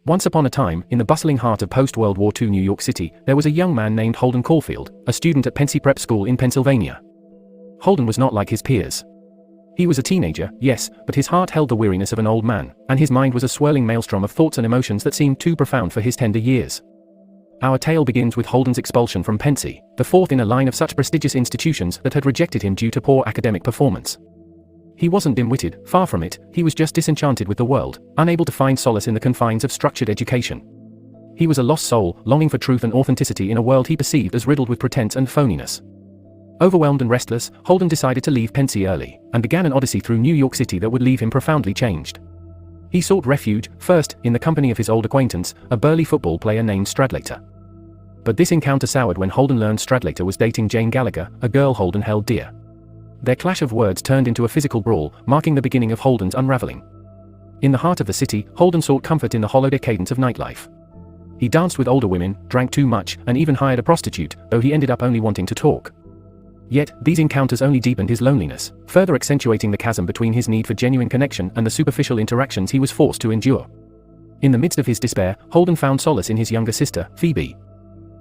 Once upon a time, in the bustling heart of post-World War II New York City, there was a young man named Holden Caulfield, a student at Penty Prep School in Pennsylvania. Holden was not like his peers. He was a teenager, yes, but his heart held the weariness of an old man, and his mind was a swirling maelstrom of thoughts and emotions that seemed too profound for his tender years. Our tale begins with Holden's expulsion from Penty, the fourth in a line of such prestigious institutions that had rejected him due to poor academic performance. He wasn't dim-witted, far from it, he was just disenchanted with the world, unable to find solace in the confines of structured education. He was a lost soul, longing for truth and authenticity in a world he perceived as riddled with pretense and phoniness. Overwhelmed and restless, Holden decided to leave Penty early, and began an odyssey through New York City that would leave him profoundly changed. He sought refuge, first, in the company of his old acquaintance, a burly football player named Stradlater. But this encounter soured when Holden learned Stradlater was dating Jane Gallagher, a girl Holden held dear. Their clash of words turned into a physical brawl, marking the beginning of Holden's unraveling. In the heart of the city, Holden sought comfort in the hollow decadence of nightlife. He danced with older women, drank too much, and even hired a prostitute, though he ended up only wanting to talk. Yet, these encounters only deepened his loneliness, further accentuating the chasm between his need for genuine connection and the superficial interactions he was forced to endure. In the midst of his despair, Holden found solace in his younger sister, Phoebe.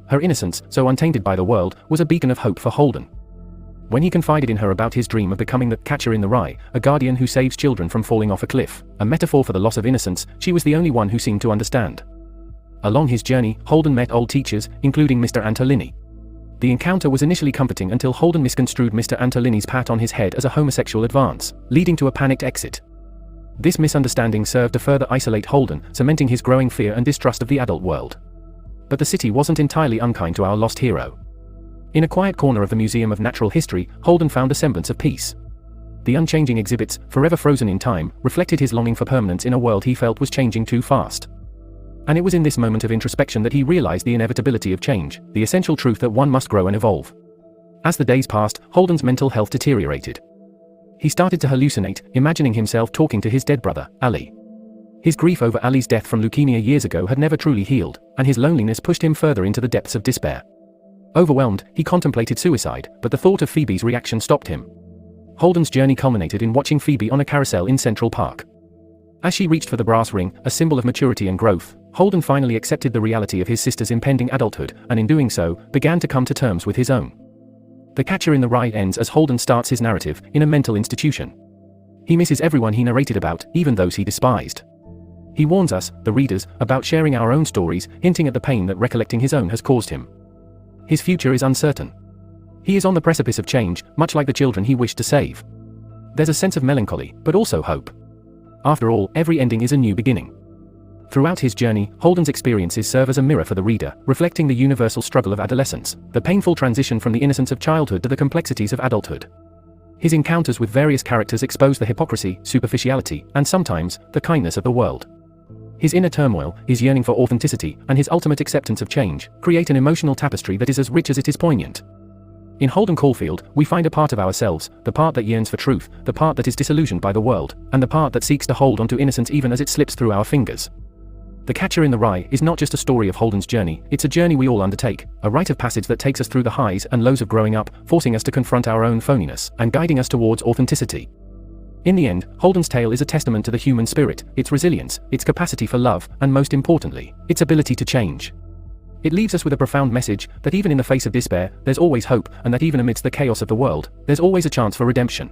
Her innocence, so untainted by the world, was a beacon of hope for Holden. When he confided in her about his dream of becoming the catcher in the rye, a guardian who saves children from falling off a cliff, a metaphor for the loss of innocence, she was the only one who seemed to understand. Along his journey, Holden met old teachers, including Mr. Antolini. The encounter was initially comforting until Holden misconstrued Mr. Antolini's pat on his head as a homosexual advance, leading to a panicked exit. This misunderstanding served to further isolate Holden, cementing his growing fear and distrust of the adult world. But the city wasn't entirely unkind to our lost hero. In a quiet corner of the Museum of Natural History, Holden found a semblance of peace. The unchanging exhibits, forever frozen in time, reflected his longing for permanence in a world he felt was changing too fast. And it was in this moment of introspection that he realized the inevitability of change, the essential truth that one must grow and evolve. As the days passed, Holden's mental health deteriorated. He started to hallucinate, imagining himself talking to his dead brother, Ali. His grief over Ali's death from leukemia years ago had never truly healed, and his loneliness pushed him further into the depths of despair. Overwhelmed, he contemplated suicide, but the thought of Phoebe's reaction stopped him. Holden's journey culminated in watching Phoebe on a carousel in Central Park. As she reached for the brass ring, a symbol of maturity and growth, Holden finally accepted the reality of his sister's impending adulthood, and in doing so, began to come to terms with his own. The Catcher in the Rye ends as Holden starts his narrative, in a mental institution. He misses everyone he narrated about, even those he despised. He warns us, the readers, about sharing our own stories, hinting at the pain that recollecting his own has caused him. His future is uncertain. He is on the precipice of change, much like the children he wished to save. There's a sense of melancholy, but also hope. After all, every ending is a new beginning. Throughout his journey, Holden's experiences serve as a mirror for the reader, reflecting the universal struggle of adolescence, the painful transition from the innocence of childhood to the complexities of adulthood. His encounters with various characters expose the hypocrisy, superficiality, and sometimes, the kindness of the world. His inner turmoil, his yearning for authenticity, and his ultimate acceptance of change, create an emotional tapestry that is as rich as it is poignant. In Holden Caulfield, we find a part of ourselves, the part that yearns for truth, the part that is disillusioned by the world, and the part that seeks to hold onto innocence even as it slips through our fingers. The Catcher in the Rye is not just a story of Holden's journey, it's a journey we all undertake, a rite of passage that takes us through the highs and lows of growing up, forcing us to confront our own phoniness, and guiding us towards authenticity. In the end, Holden's tale is a testament to the human spirit, its resilience, its capacity for love, and most importantly, its ability to change. It leaves us with a profound message, that even in the face of despair, there's always hope, and that even amidst the chaos of the world, there's always a chance for redemption.